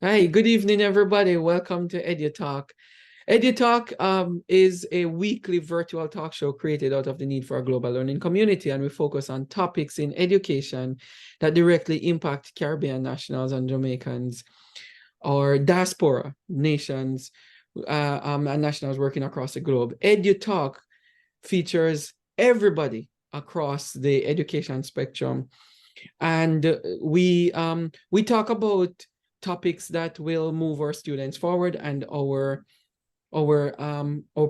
Hi, good evening, everybody. Welcome to EduTALK. EduTALK is a weekly virtual talk show created out of the need for a global learning community, and we focus on topics in education that directly impact Caribbean nationals and Jamaicans or diaspora nations and nationals working across the globe. EduTALK features everybody across the education spectrum, and we talk about topics that will move our students forward and our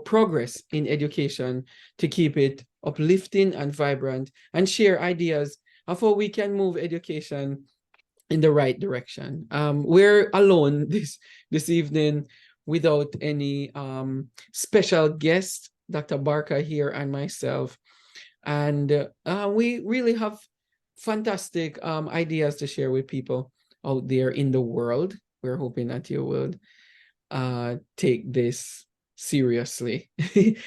progress in education to keep it uplifting and vibrant, and share ideas of how we can move education in the right direction. We're alone this evening without any special guest, Dr. Barker here and myself, and we really have fantastic ideas to share with people out there in the world. We're hoping that you would take this seriously,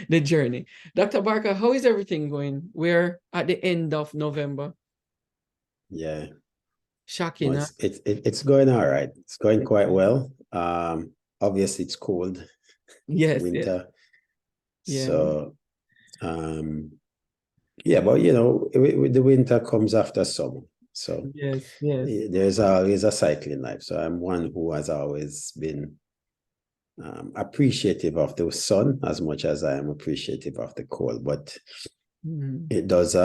the journey. Dr. Barker, how is everything going? We're at the end of November. Yeah. Shocking, Well, huh? it's going all right. It's going quite well. Obviously it's cold. Yes, Winter. yeah. So yeah, but the winter comes after summer. So Yes, yes. there's always a cycle in life. So I'm one who has always been appreciative of the sun as much as I am appreciative of the cold. But it does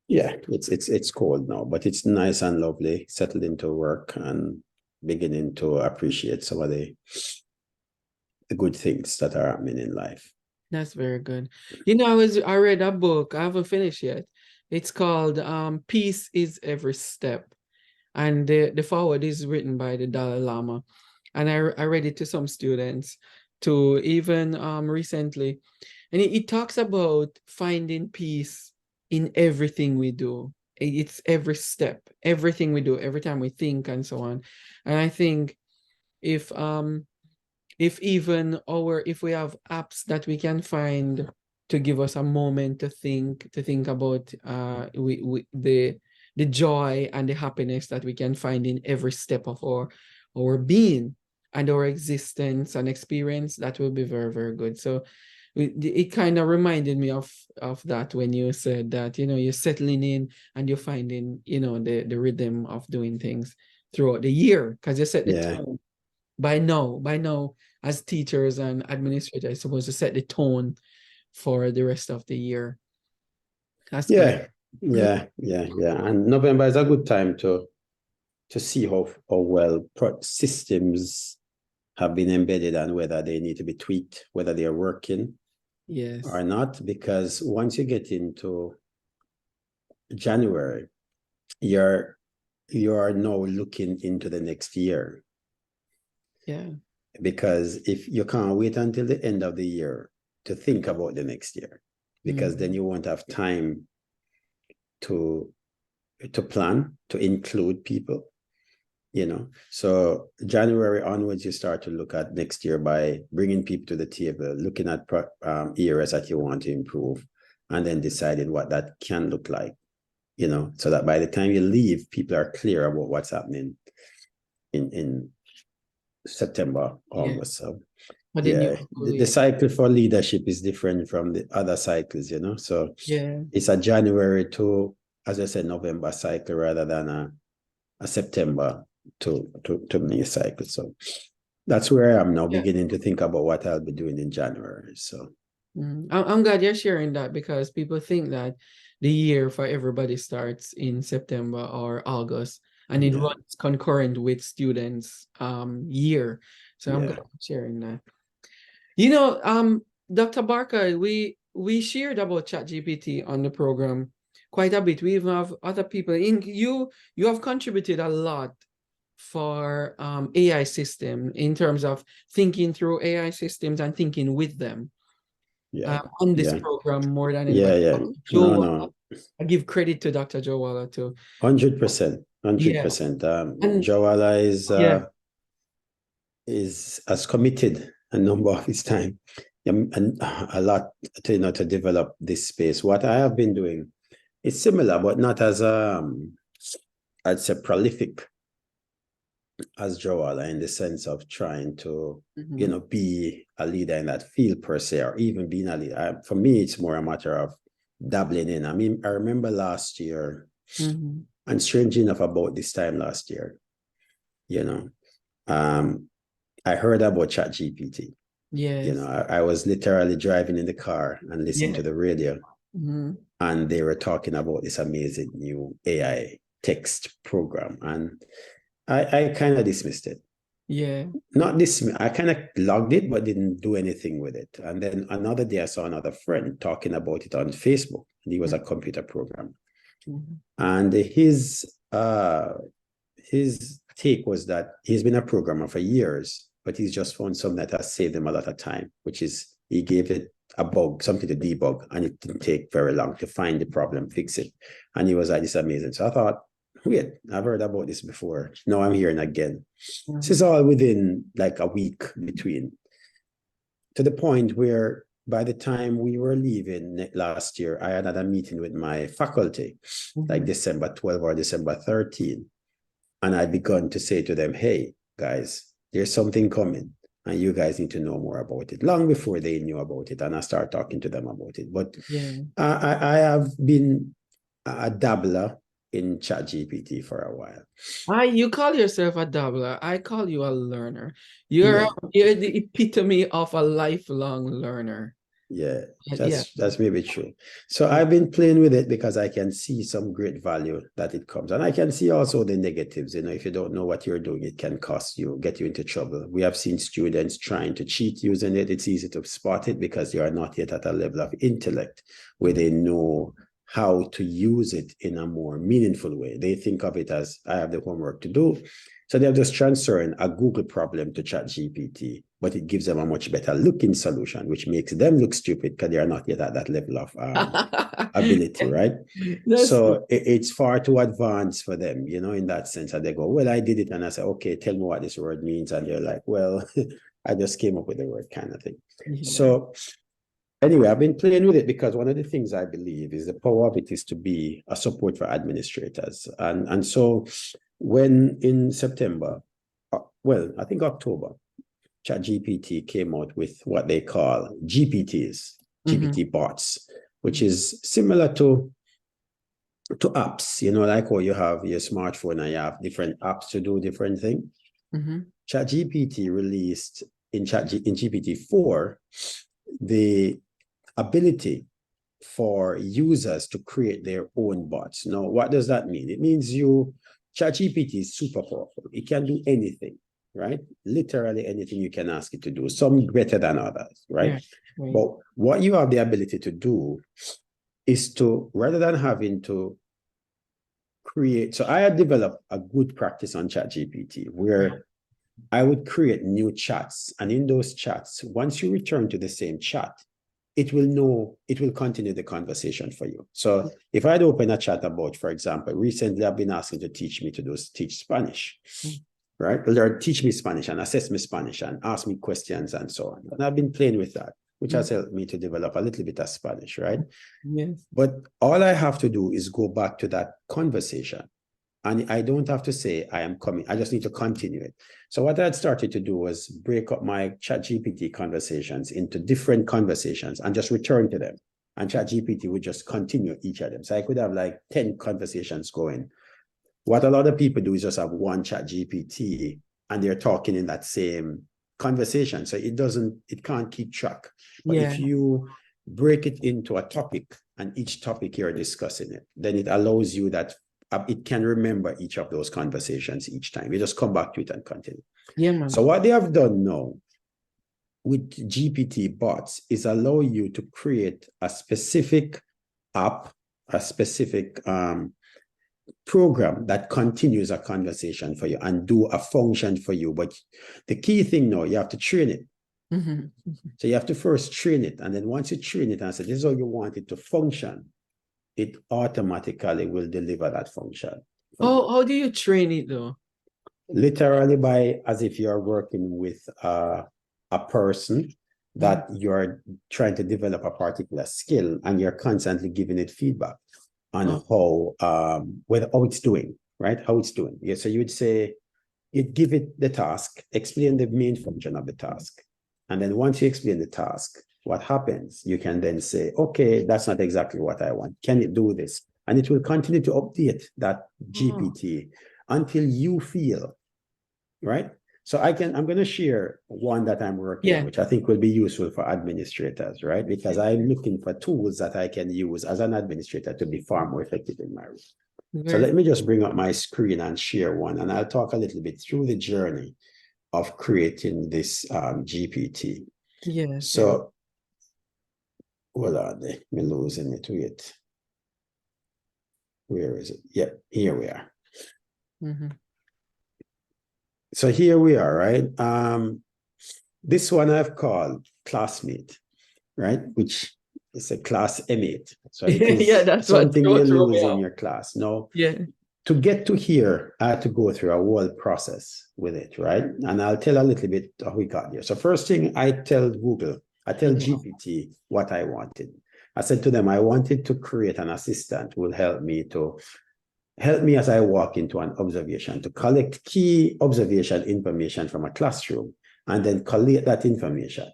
yeah, it's cold now, but it's nice and lovely, settled into work and beginning to appreciate some of the good things that are happening in life. That's very good. You know, I read a book. I haven't finished yet. It's called Peace is Every Step. And the forward is written by the Dalai Lama. And I read it to some students to even recently. And it talks about finding peace in everything we do. It's every step, everything we do, every time we think and so on. And I think if if we have apps that we can find to give us a moment to think about the joy and the happiness that we can find in every step of our being and our existence and experience, that will be very, very good. So it kind of reminded me of that when you said that, you're settling in and you're finding, the rhythm of doing things throughout the year, because you set the tone. By now, as teachers and administrators, supposed to set the tone for the rest of the year. That's good. Yeah. And November is a good time to see how well systems have been embedded and whether they need to be tweaked, whether they are working or not. Because once you get into January, you are now looking into the next year. Yeah. Because if you can't wait until the end of the year to think about the next year, because then you won't have time to plan, to include people, So January onwards, you start to look at next year by bringing people to the table, looking at areas that you want to improve, and then deciding what that can look like, so that by the time you leave, people are clear about what's happening in September, August. So the cycle for leadership is different from the other cycles, So it's a January to, as I said, November cycle rather than a September to May cycle. So that's where I am now, beginning to think about what I'll be doing in January. So I'm glad you're sharing that, because people think that the year for everybody starts in September or August, and it runs concurrent with students' year. So I'm glad you're sharing that. Dr. Barker, we shared about ChatGPT on the program quite a bit. We even have other people. You have contributed a lot for AI system in terms of thinking through AI systems and thinking with them. On this program more than anybody. No. I give credit to Dr. Joe Waller too. 100%. Joe Waller is as committed a number of his time and a lot to develop this space. What I have been doing is similar, but not as I'd say prolific as Joel, in the sense of trying to, be a leader in that field per se, or even being a leader. For me, it's more a matter of dabbling in. I mean, I remember last year, and strange enough, about this time last year, I heard about ChatGPT. Yes. I was literally driving in the car and listening to the radio, and they were talking about this amazing new AI text program, and I kind of dismissed it. Yeah. Not dismiss. I kind of logged it, but didn't do anything with it. And then another day, I saw another friend talking about it on Facebook. And he was a computer programmer, and his take was that he's been a programmer for years, but he's just found something that has saved him a lot of time, which is he gave it a bug, something to debug, and it didn't take very long to find the problem, fix it. And he was like, this amazing. So I thought, wait, I've heard about this before. Now I'm hearing again. This is all within like a week between, to the point where by the time we were leaving last year, I had a meeting with my faculty, like December 12 or December 13. And I'd begun to say to them, hey, guys, there's something coming, and you guys need to know more about it, long before they knew about it. And I started talking to them about it. But I have been a dabbler in ChatGPT for a while. You call yourself a dabbler. I call you a learner. You're the epitome of a lifelong learner. Yeah, that's maybe true. So I've been playing with it because I can see some great value that it comes. And I can see also the negatives. If you don't know what you're doing, it can cost you, get you into trouble. We have seen students trying to cheat using it. It's easy to spot it because they are not yet at a level of intellect where they know how to use it in a more meaningful way. They think of it as, I have the homework to do. So they're just transferring a Google problem to ChatGPT, but it gives them a much better looking solution, which makes them look stupid because they are not yet at that level of ability, right? So it's far too advanced for them, in that sense. And they go, well, I did it. And I say, okay, tell me what this word means. And they're like, well, I just came up with the word, kind of thing. So anyway, I've been playing with it because one of the things I believe is the power of it is to be a support for administrators. And so when in September, I think October, ChatGPT came out with what they call GPTs, GPT bots, which is similar to apps, like how you have your smartphone and you have different apps to do different things. ChatGPT released in GPT-4 the ability for users to create their own bots. Now, what does that mean? It means ChatGPT is super powerful. It can do anything, right? Literally anything you can ask it to do, some better than others, right? But what you have the ability to do is to, rather than having to create, so I had developed a good practice on ChatGPT where I would create new chats. And in those chats, once you return to the same chat, it will continue the conversation for you. So if I'd open a chat about, for example, recently I've been asking to teach Spanish, right? Teach me Spanish and assess me Spanish and ask me questions and so on. And I've been playing with that, which has helped me to develop a little bit of Spanish, right? Yes. But all I have to do is go back to that conversation. And I don't have to say I am coming. I just need to continue it. So what I had started to do was break up my ChatGPT conversations into different conversations and just return to them. And ChatGPT would just continue each of them. So I could have like 10 conversations going. What a lot of people do is just have one ChatGPT and they're talking in that same conversation. So it can't keep track. But if you break it into a topic and each topic you're discussing it, then it allows you that it can remember each of those conversations each time. You just come back to it and continue. Yeah, man. So what they have done now with GPT bots is allow you to create a specific app, a specific program that continues a conversation for you and do a function for you. But the key thing now, you have to train it. So you have to first train it. And then once you train it and say, this is how you want it to function, it automatically will deliver that function. How do you train it though? Literally by, as if you're working with a person that you're trying to develop a particular skill and you're constantly giving it feedback on how it's doing, right? How it's doing. Yeah. So you would say, you give it the task, explain the main function of the task. And then once you explain the task, what happens? You can then say, okay, that's not exactly what I want. Can it do this? And it will continue to update that GPT until you feel, right? So I'm going to share one that I'm working on, which I think will be useful for administrators, right? Because I'm looking for tools that I can use as an administrator to be far more effective in my role. So let me just bring up my screen and share one, and I'll talk a little bit through the journey of creating this GPT. Yes. So, hold on, me losing it. Wait. Where is it? Yeah, here we are. So here we are, right? This one I've called Classmate, right? Which is a class M8. So it is that's something you lose in your class. Now, to get to here, I had to go through a whole process with it, right? And I'll tell a little bit how we got there. So first thing, I tell GPT what I wanted. I said to them, I wanted to create an assistant who will help me as I walk into an observation, to collect key observation information from a classroom and then collate that information.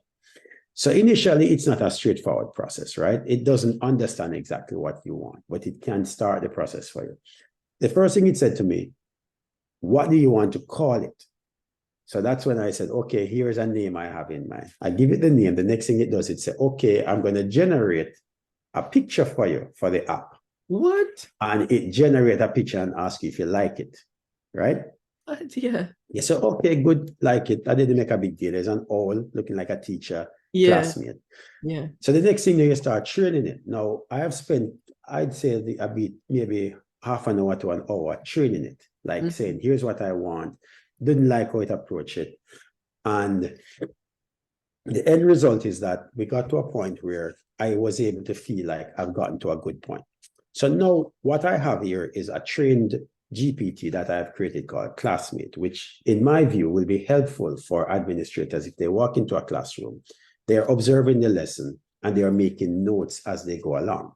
So initially, it's not a straightforward process, right? It doesn't understand exactly what you want, but it can start the process for you. The first thing it said to me, what do you want to call it? So that's when I said, okay, here's a name I have in mind. I give it the name. The next thing it does, it says, okay, I'm going to generate a picture for you for the app. What? And it generates a picture and asks you if you like it, right? Yeah. Yeah, so okay, good, like it. I didn't make a big deal. There's an owl looking like a teacher, classmate. Yeah. So the next thing you start training it. Now, I have spent, I'd say a bit, maybe half an hour to an hour training it, like saying, here's what I want. Didn't like how it approached it. And the end result is that we got to a point where I was able to feel like I've gotten to a good point. So now what I have here is a trained GPT that I've created called Classmate, which in my view will be helpful for administrators if they walk into a classroom, they're observing the lesson and they are making notes as they go along.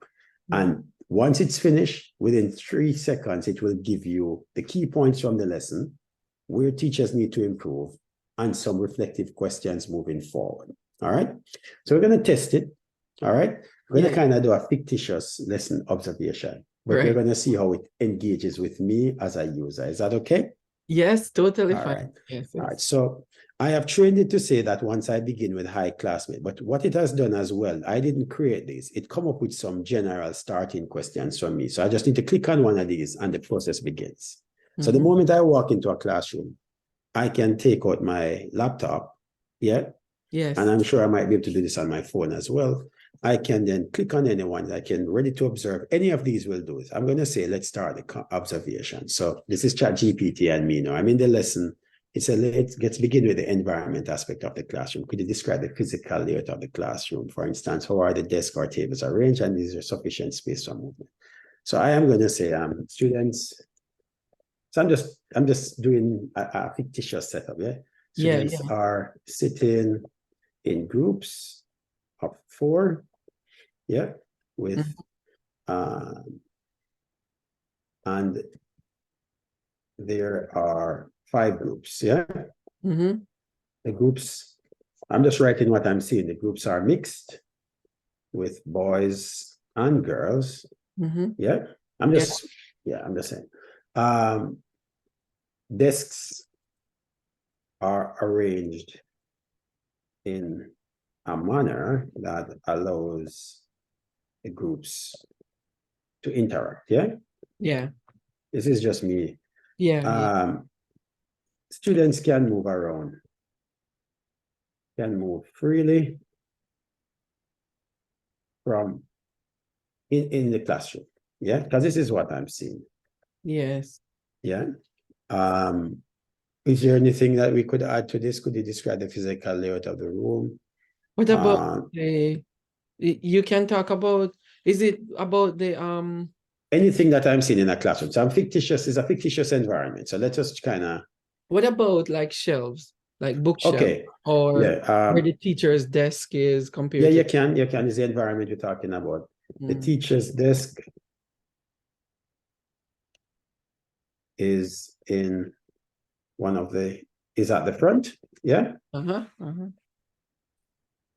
And once it's finished, within 3 seconds, it will give you the key points from the lesson, where teachers need to improve, and some reflective questions moving forward. All right. So we're going to test it. All right. We're going to kind of do a fictitious lesson observation, but we're going to see how it engages with me as a user. Is that okay? Yes, totally All fine. right. Yes. All right. So I have trained it to say that once I begin with hi classmate, but what it has done as well, I didn't create this. It come up with some general starting questions from me. So I just need to click on one of these and the process begins. So the moment I walk into a classroom, I can take out my laptop, and I'm sure I might be able to do this on my phone as well. I can then click on anyone. I can ready to observe. Any of these will do it. I'm going to say, let's start the observation. So this is ChatGPT and me now. I'm in the lesson. Let's begin with the environment aspect of the classroom. Could you describe the physical layout of the classroom? For instance, how are the desks or tables arranged, and is there sufficient space for movement? So I am going to say, students. So I'm just doing a fictitious setup. Students are sitting in groups of 4, with and there are 5 groups. The groups, I'm just writing what I'm seeing. The groups are mixed with boys and girls. I'm just saying. Desks are arranged in a manner that allows the groups to interact. This is just me. Students can move around, can move freely from in the classroom. Because this is what I'm seeing. Is there anything that we could add to this? Could you describe the physical layout of the room? What about you can talk about, is it about the anything that I'm seeing in a classroom? So it's a fictitious environment. So let's just kind of. What about like shelves, like bookshelves, or where the teacher's desk is compared to? You can is the environment we're talking about. The teacher's desk is in is at the front, yeah?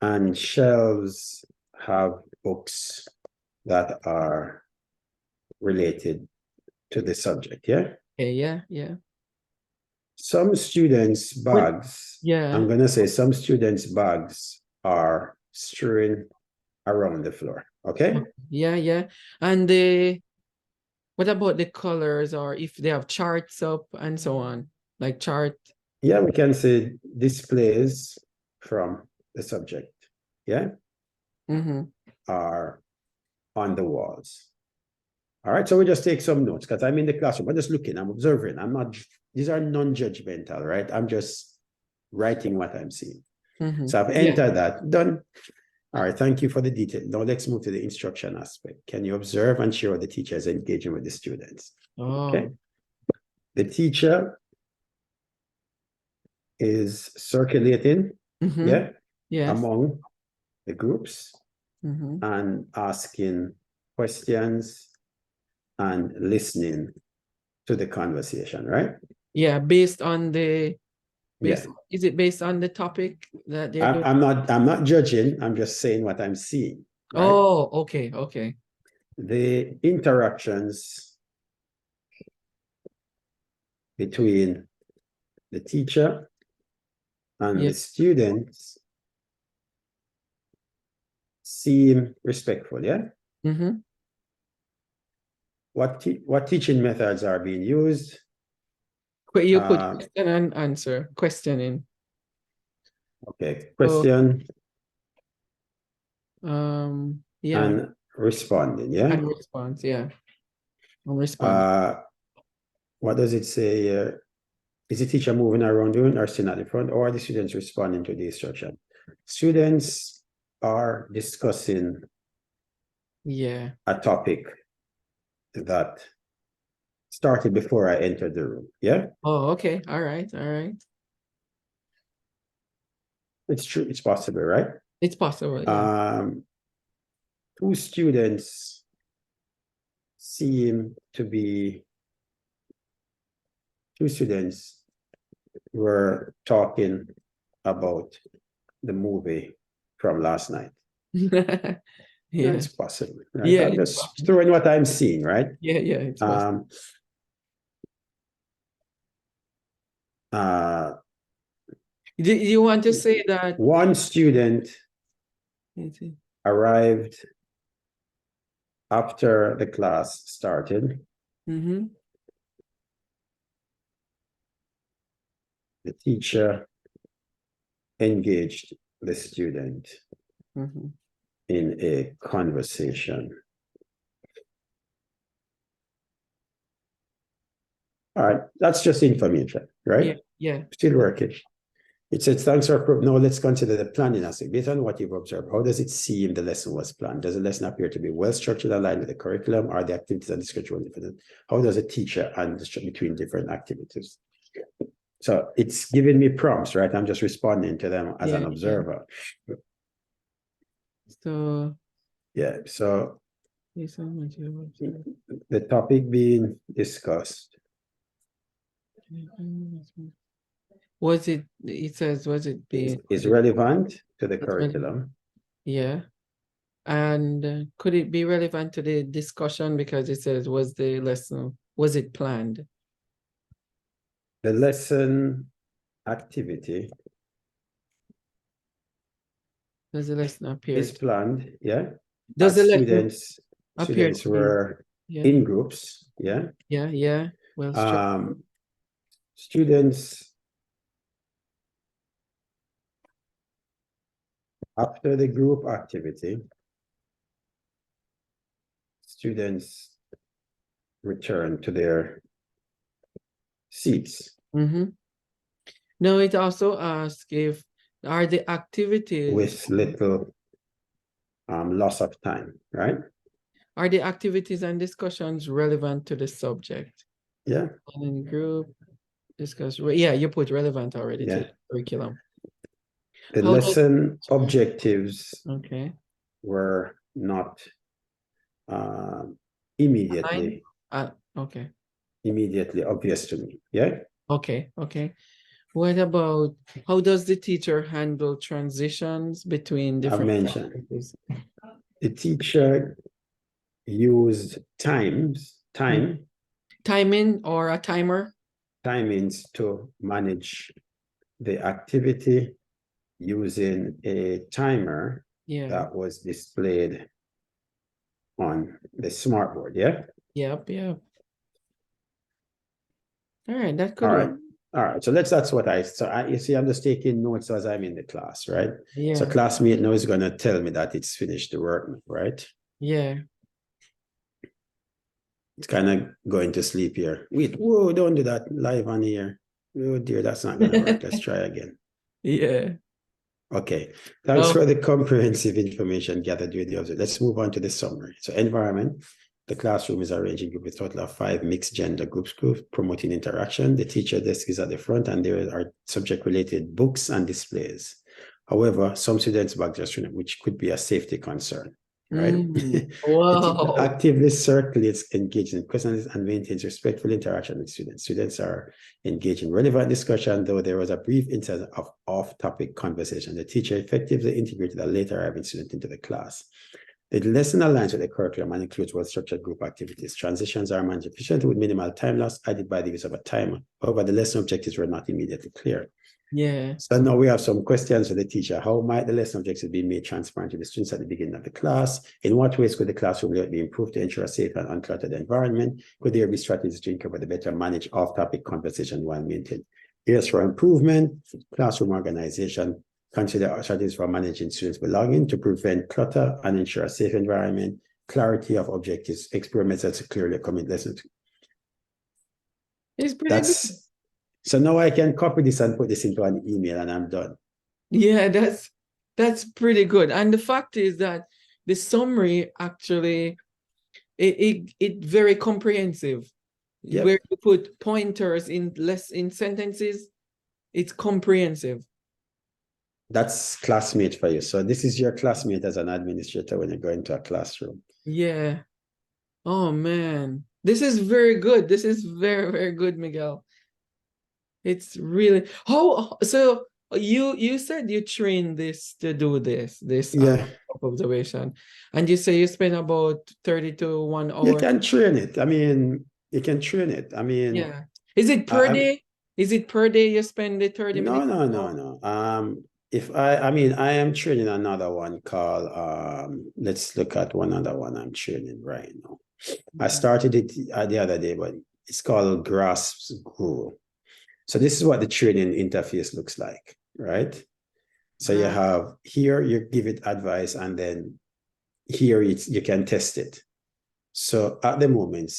And shelves have books that are related to the subject, yeah? Okay, yeah. Some students' bags, yeah. I'm gonna say some students' bags are strewn around the floor, okay? Yeah. And what about the colors, or if they have charts up and so on, like chart? Yeah, we can say displays from the subject, yeah? Are on the walls. All right, so we just take some notes because I'm in the classroom. I'm just looking, I'm observing. These are non-judgmental, right? I'm just writing what I'm seeing. So I've entered that, done. All right, thank you for the detail. Now let's move to the instruction aspect. Can you observe and share what the teacher is engaging with the students? Okay. The teacher is circulating, among the groups and asking questions and listening to the conversation, right? Yeah, based on the is it based on the topic that they're doing? I'm not judging, I'm just saying what I'm seeing. Right? Oh, okay. The interactions between the teacher and the students seem respectful, yeah? What teaching methods are being used? You put question and answer, questioning. Okay, question. Yeah. And responding, yeah? And response, yeah. And respond. What does it say? Is the teacher moving around doing or sitting at the front, or are the students responding to the instruction? Students are discussing a topic that started before I entered the room. Yeah. Oh, okay. All right. It's true. It's possible, right? It's possible. Yeah. Two students seem to be. Two students were talking about the movie from last night. Yeah, it's possible. Right? Yeah, I'm just throwing what I'm seeing, right? Yeah, it's possible. Do you want to say that one student arrived after the class started? The teacher engaged the student in a conversation. All right, that's just information, right? Yeah. Still working. It says, thanks for, now let's consider the planning aspect. Based on what you've observed, how does it seem the lesson was planned? Does the lesson appear to be well structured, aligned with the curriculum? Are the activities and the schedule different? How does a teacher understand between different activities? So it's giving me prompts, right? I'm just responding to them as an observer. So so the topic being discussed. It says, was it being is relevant to the curriculum? Yeah. And could it be relevant to the discussion, because it says, was it planned? The lesson activity Does the lesson appear? Is planned, yeah. Does the students were in groups, yeah. Yeah. Well, students after the group activity, students return to their seats. No, it also asks if are the activities with little loss of time, right? Are the activities and discussions relevant to the subject? Yeah. And in group discuss. Yeah, you put relevant already to the curriculum. The lesson objectives were not immediately immediately obvious to me. Yeah. Okay, okay. What about how does the teacher handle transitions between I've different mentioned activities? the teacher used time Timing or a timer? timings to manage the activity using a timer Yeah. that was displayed on the smartboard. Yeah. Yep, yep. All right, that All could right. work. All right. So that's what you see, I'm just taking notes as I'm in the class, right? So Yeah, classmate now is going to tell me that it's finished the work, right? yeah. It's kind of going to sleep here. Wait, whoa, don't do that live on here. Oh dear, that's not going to work. Let's try again. Yeah. Okay. Thanks Oh, for the comprehensive information gathered during the observation. Let's move on to the summary. So environment. The classroom is arranged in groups with a total of 5 mixed gender groups, promoting interaction. The teacher desk is at the front and there are subject-related books and displays. However, some students back just which could be a safety concern, right? The teacher wow. actively circulates, engages in questions, and maintains respectful interaction with students. Students are engaged in relevant discussion, though there was a brief instance of off-topic conversation. The teacher effectively integrated a later arriving student into the class. The lesson aligns with the curriculum and includes well-structured group activities. Transitions are managed efficiently with minimal time loss, added by the use of a timer. However, the lesson objectives were not immediately clear. Yeah. So now we have some questions for the teacher. How might the lesson objectives be made transparent to the students at the beginning of the class? In what ways could the classroom layout be improved to ensure a safe and uncluttered environment? Could there be strategies to uncover the better manage off-topic conversation while maintaining areas for improvement? Classroom organization. Consider strategies for managing students' belonging to prevent clutter and ensure a safe environment. Clarity of objectives. Experiments that clearly commit lessons. It's pretty good. So now I can copy this and put this into an email and I'm done. Yeah, that's pretty good. And the fact is that the summary actually it very comprehensive. Yep. Where you put pointers in sentences, it's comprehensive. That's classmate for you. So this is your classmate as an administrator when you go into a classroom. Yeah. Oh man. This is very good. This is very, very good, Miguel. It's really so you said you trained this to do this Yeah, observation, and you say you spend about 30 to 1 you hour. can train it. I mean, you can train it. I mean, Yeah. Is it per day? Is it per day you spend the 30 no, minutes? no. If I mean, I am training another one called, let's look at one other one I'm training right now. I started it the other day, but it's called Grasp Grow. So this is what the training interface looks like, right? So you have here, you give it advice, and then here you can test it. So at the moment,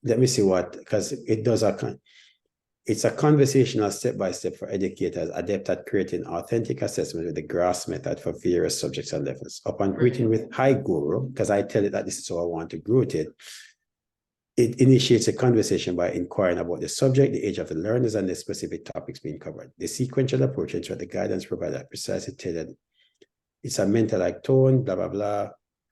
let me see because it does it's a conversational step-by-step for educators adept at creating authentic assessment with the GRASS method for various subjects and levels. Upon greeting with hi guru, because I tell it that this is how I want to grow it initiates a conversation by inquiring about the subject, the age of the learners, and the specific topics being covered. The sequential approach ensures the guidance provided precisely tailored. It's a mental-like tone, blah, blah, blah.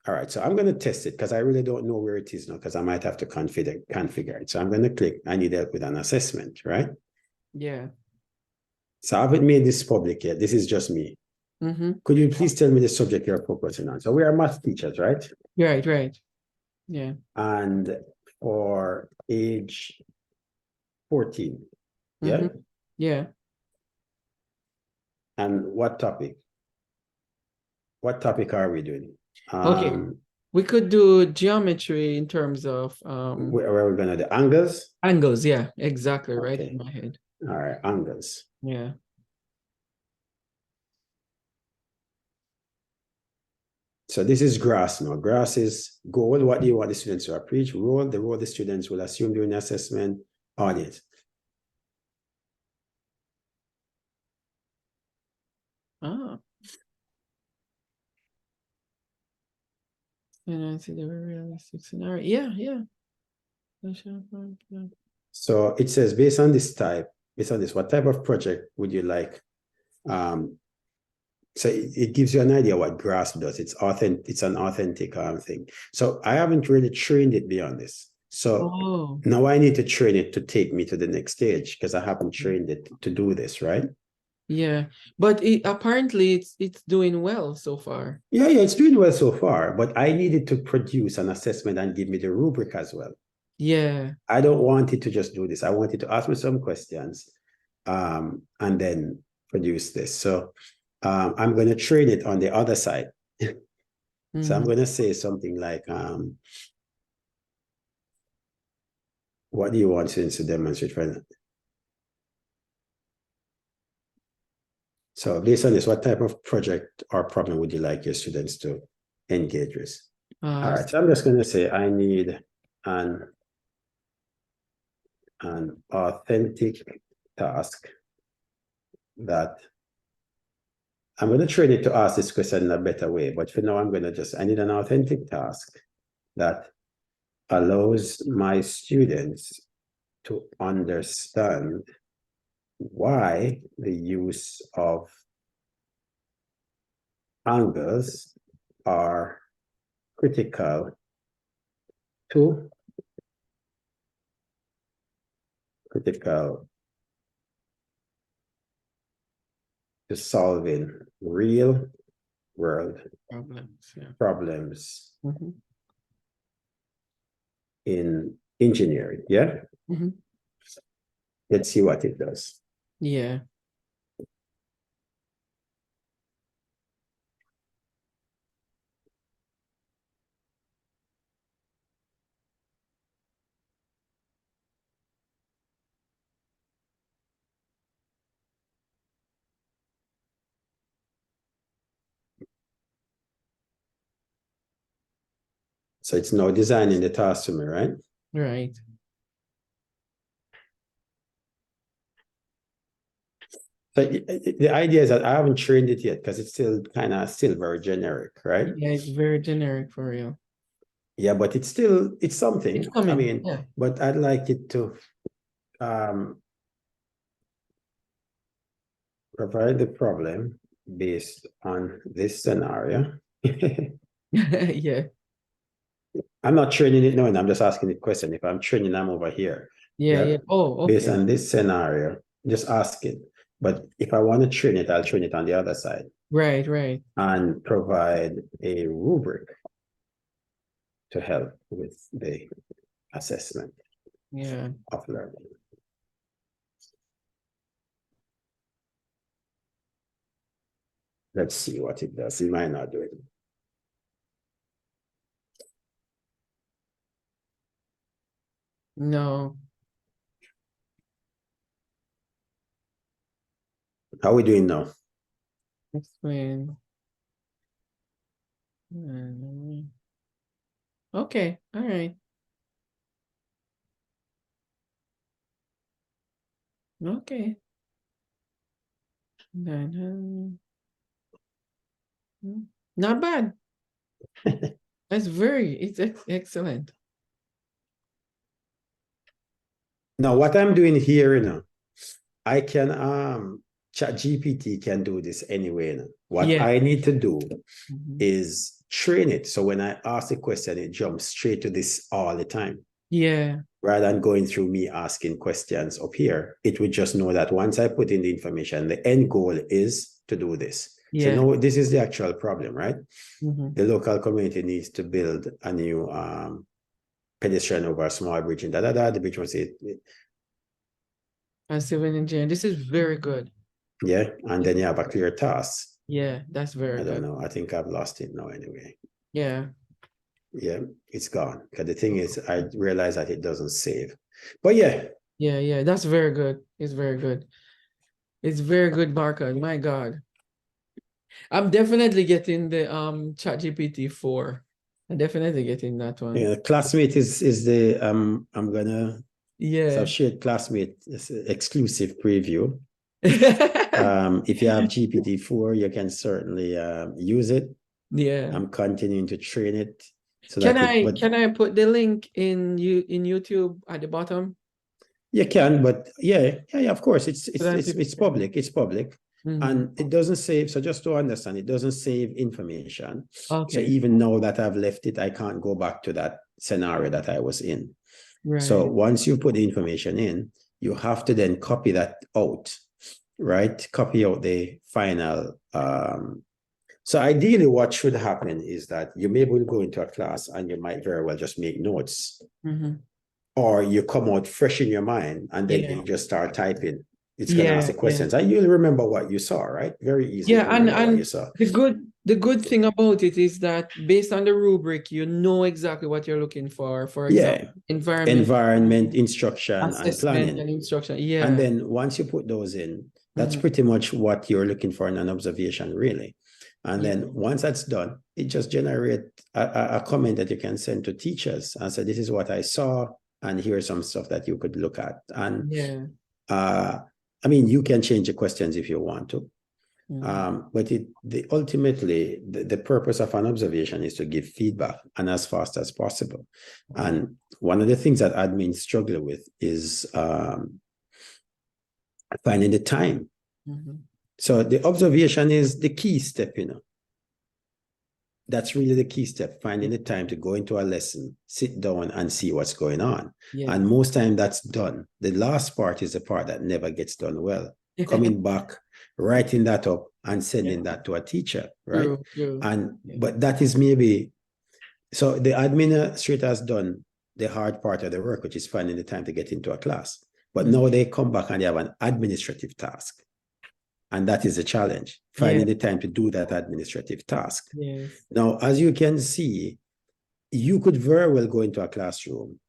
All right, so I'm going to test it because I really don't know where it is now because I might have to configure it. So I'm going to click, I need help with an assessment, right? Yeah. So I haven't made this public yet. This is just me. Could you please tell me the subject you're focusing on? So we are math teachers, right? Right. Yeah. And for age 14, yeah? Yeah. And what topic? What topic are we doing? Okay. We could do geometry in terms of where are we gonna do angles? angles. Yeah, exactly. Right Okay. in my head. All right, angles. Yeah. So this is grass now. Grass is goal. What do you want the students to approach? Role, the role the students will assume during the assessment. Audience. Ah. And I see the realistic scenario. Yeah. So it says based on this, what type of project would you like? So it gives you an idea what GRASP does. It's an authentic thing. So I haven't really trained it beyond this. So Oh, now I need to train it to take me to the next stage because I haven't trained it to do this, right? yeah. But apparently it's doing well so far. Yeah, it's doing well so far, but I needed to produce an assessment and give me the rubric as well. Yeah. I don't want it to just do this. I want it to ask me some questions and then produce this. So I'm going to train it on the other side. So I'm going to say something like, what do you want students to demonstrate? So based on this, what type of project or problem would you like your students to engage with? All right, so I'm just going to say I need an authentic task that I'm going to train it to ask this question in a better way. But for now, I need an authentic task that allows my students to understand why the use of angles are critical to solving real world problems in engineering. Yeah. Let's see what it does. Yeah. So it's now designing the task for me, right? Right. So the idea is that I haven't trained it yet because it's still very generic, right? Yeah, it's very generic for real. Yeah, but it's something. It's coming. I mean, yeah. But I'd like it to provide the problem based on this scenario. Yeah. I'm not training it now, and I'm just asking the question. If I'm training, I'm over here. Yeah, yeah. Oh, okay. Based on this scenario, just ask it. But if I want to train it, I'll train it on the other side. Right, right. And provide a rubric to help with the assessment of learning. Let's see what it does. It might not do it. No. How are we doing now? Explain. Okay, all right. Okay. Not bad. It's excellent. Now, what I'm doing here, I can ChatGPT can do this anyway. What I need to do is train it. So when I ask a question, it jumps straight to this all the time. Yeah. Rather than going through me asking questions up here, it would just know that once I put in the information, the end goal is to do this. Yeah. So no, this is the actual problem, right? The local community needs to build a new pedestrian over a small bridge and the bridge was it. And civil engineering. This is very good. Yeah, and then you have a clear task. Yeah, that's very good. I don't know. I think I've lost it now anyway. Yeah. Yeah, it's gone. Because the thing is, I realize that it doesn't save. But yeah. Yeah, that's very good. It's very good. It's very good, Barker. My God. I'm definitely getting the ChatGPT 4. I'm definitely getting that one. Yeah, classmate is the I'm gonna so I've shared classmate exclusive preview. If you have GPT-4, you can certainly use it. Yeah. I'm continuing to train it. So can I put the link in YouTube at the bottom? You can, but yeah, of course, it's public. It's public. And it doesn't save. So just to understand, it doesn't save information. Okay. So even now that I've left it, I can't go back to that scenario that I was in. So Right. once you put the information in, you have to then copy that out, right? Copy out the final. So ideally, what should happen is that you may will go into a class and you might very well just make notes, or you come out fresh in your mind and then Yeah. you just start typing. It's going to ask Yeah. the questions and you'll remember what you saw, right? Very easy to Yeah, remember what you and saw. the good thing about it is that based on the rubric, you know exactly what you're looking for. For example, Yeah, environment, environment, instruction, and assessment, planning. and instruction. And Yeah. then once you put those in, that's Mhm. pretty much what you're looking for in an observation, really. And Yeah. then once that's done, it just generates a comment that you can send to teachers and say, this is what I saw, and here's some stuff that you could look at. And Yeah. I mean, you can change the questions if you want to. But ultimately, the purpose of an observation is to give feedback and as fast as possible. And one of the things that admins struggle with is finding the time. So the observation is the key step, That's really the key step, finding the time to go into a lesson, sit down and see what's going on. Yeah. And most time that's done. The last part is the part that never gets done well. Coming back, writing that up and sending that to a teacher, right? True. But that is maybe, so the administrator has done the hard part of the work, which is finding the time to get into a class. But now they come back and they have an administrative task. And that is a challenge, finding the time to do that administrative task. Yes. Now, as you can see, you could very well go into a classroom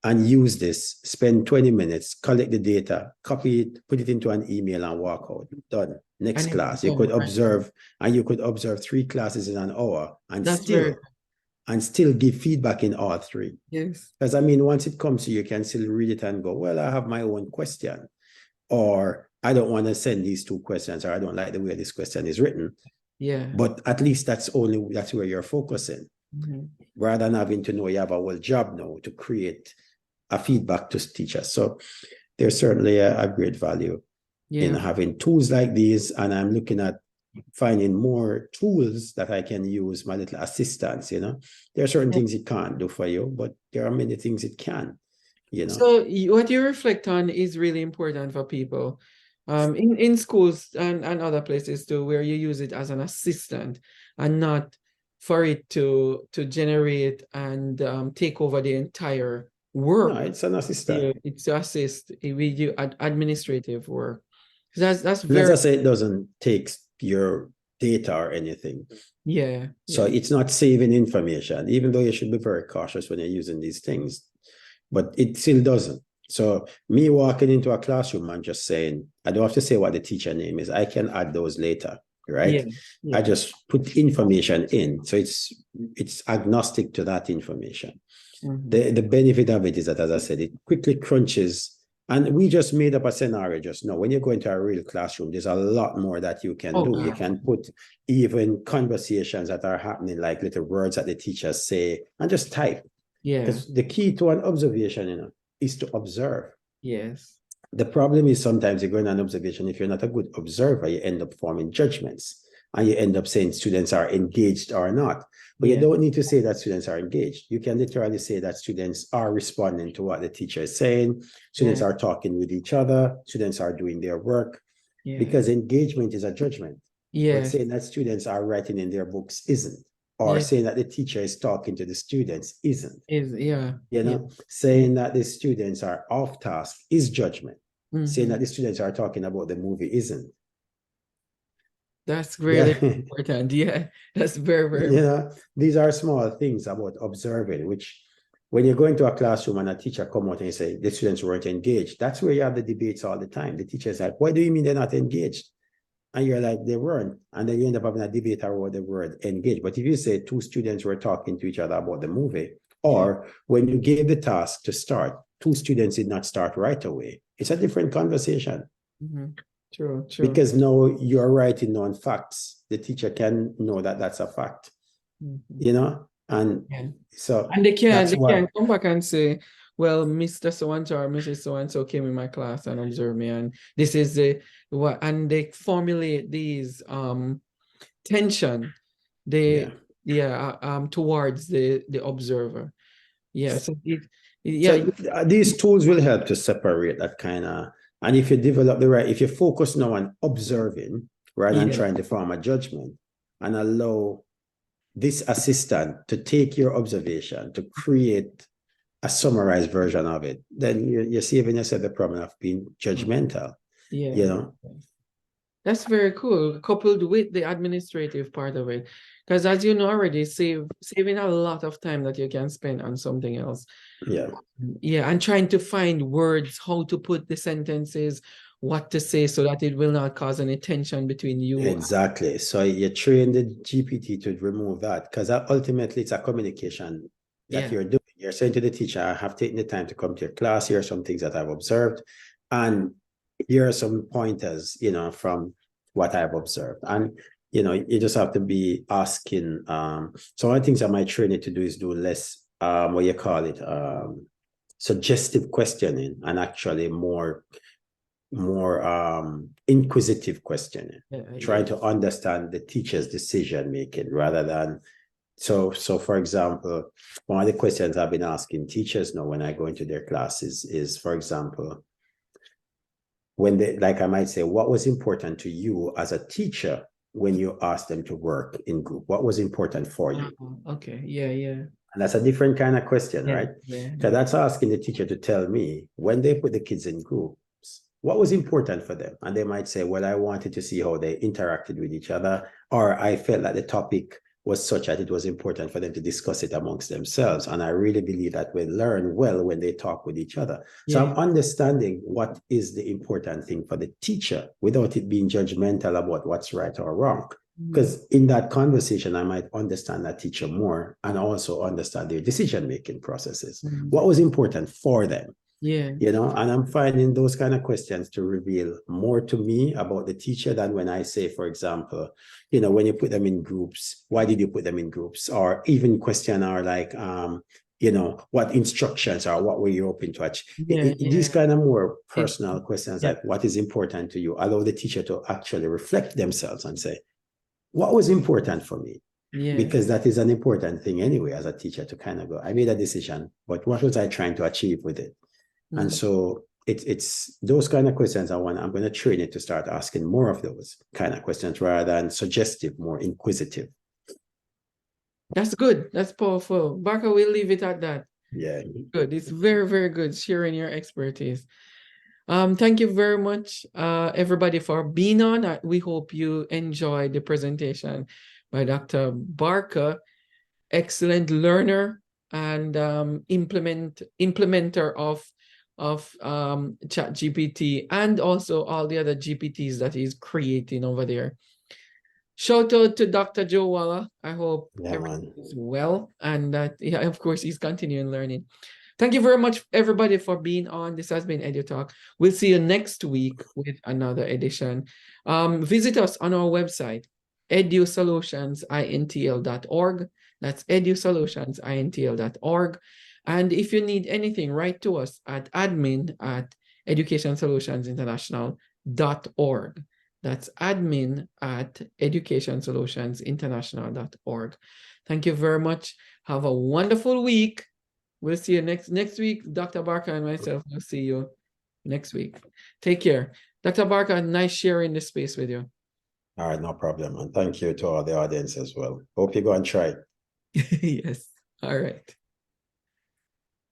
and use this, spend 20 minutes, collect the data, copy it, put it into an email and walk out. Done. Next class. You could observe, and you could observe 3 classes in an hour and still give feedback in all 3. Yes. Because I mean, once it comes to you can still read it and go, well, I have my own question. Or I don't want to send these 2 questions, or I don't like the way this question is written. Yeah. But at least that's where you're focusing. Rather than having to know you have a whole job now to create a feedback to teachers. So there's certainly a great value in having tools like these. And I'm looking at finding more tools that I can use, my little assistants, There are certain things it can't do for you, but there are many things it can. So what you reflect on is really important for people in schools and other places too, where you use it as an assistant and not for it to generate and take over the entire work. No, it's an assistant. Yeah, it's to assist with your administrative work. That's And as very, I say, it doesn't take your data or anything. yeah. So it's not saving information, even though you should be very cautious when you're using these things. But it still doesn't. So me walking into a classroom and just saying, I don't have to say what the teacher name is. I can add those later, right? I just put information in. So it's agnostic to that information. The benefit of it is that, as I said, it quickly crunches. And we just made up a scenario just now. When you go into a real classroom, there's a lot more that you can do. You can put even conversations that are happening, like little words that the teachers say, and just type. Because the key to an observation, is to observe. Yes. The problem is sometimes you go in an observation, if you're not a good observer, you end up forming judgments and you end up saying students are engaged or not. But you don't need to say that students are engaged. You can literally say that students are responding to what the teacher is saying. Students are talking with each other. Students are doing their work. Because engagement is a judgment. But saying that students are writing in their books isn't. Or saying that the teacher is talking to the students isn't. Saying that the students are off task is judgment. Saying that the students are talking about the movie isn't. That's really important. Yeah, that's very, very important. These are small things about observing, which when you go into a classroom and a teacher come out and say the students weren't engaged, that's where you have the debates all the time. The teacher is like, what do you mean they're not engaged? And you're like, they weren't. And then you end up having a debate about the word engage. But if you say 2 students were talking to each other about the movie, or when you gave the task to start, 2 students did not start right away, it's a different conversation. True. Because now you're writing on facts. The teacher can know that that's a fact, And so and they can come back and say, well, Mr. So-and-so or Mrs. So-and-so came in my class and observed me, and this is what, and they formulate these tension towards the observer. So Yeah, So these tools will help to separate that kind of, and if you develop if you focus now on observing rather than yeah, trying to form a judgment and allow this assistant to take your observation to create a summarized version of it, then you're saving yourself the problem of being judgmental, yeah. you know? That's very cool, coupled with the administrative part of it. Because as you know already, saving a lot of time that you can spend on something else. Yeah. Yeah, and trying to find words, how to put the sentences, what to say so that it will not cause any tension between you. Exactly. So you train the GPT to remove that, because ultimately it's a communication that you're doing. You're saying to the teacher, I have taken the time to come to your class. Here are some things that I've observed. And here are some pointers, from what I've observed. And, you just have to be asking. So one of the things I might train it to do is do less, what you call it, suggestive questioning, and actually more inquisitive questioning, trying to understand the teacher's decision making rather than so for example, one of the questions I've been asking teachers now when I go into their classes is, for example, when they, like, I might say, what was important to you as a teacher when you asked them to work in group? What was important for you? Okay, yeah. And that's a different kind of question, right? Yeah. Because that's asking the teacher to tell me, when they put the kids in groups, what was important for them? And they might say, well, I wanted to see how they interacted with each other, or I felt that the topic was such that it was important for them to discuss it amongst themselves. And I really believe that we learn well when they talk with each other. So I'm understanding what is the important thing for the teacher without it being judgmental about what's right or wrong. Because in that conversation, I might understand that teacher more and also understand their decision-making processes. What was important for them? And I'm finding those kind of questions to reveal more to me about the teacher than when I say, for example, when you put them in groups, why did you put them in groups? Or even question are like, what instructions are, what were you hoping to achieve? These kind of more personal questions, like what is important to you, allow the teacher to actually reflect themselves and say, what was important for me? Because that is an important thing anyway, as a teacher, to kind of go, I made a decision, but what was I trying to achieve with it? And so it's those kind of questions I'm going to train it to start asking more of those kind of questions rather than suggestive, more inquisitive. That's good. That's powerful. Barker, we'll leave it at that. Yeah. Good. It's very, very good sharing your expertise. Thank you very much, everybody, for being on. We hope you enjoyed the presentation by Dr. Barker, excellent learner and implementer of ChatGPT and also all the other GPTs that he's creating over there. Shout out to Dr. Joe Waller. I hope everything is well and that, of course, he's continuing learning. Thank you very much, everybody, for being on. This has been EduTALK. We'll see you next week with another edition. Visit us on our website, edusolutionsintl.org. That's edusolutionsintl.org. And if you need anything, write to us at admin@educationsolutionsinternational.org. That's admin@educationsolutionsinternational.org. Thank you very much. Have a wonderful week. We'll see you next week. Dr. Barker and myself will see you next week. Take care. Dr. Barker, nice sharing this space with you. All right, no problem. And thank you to all the audience as well. Hope you go and try. Yes. All right.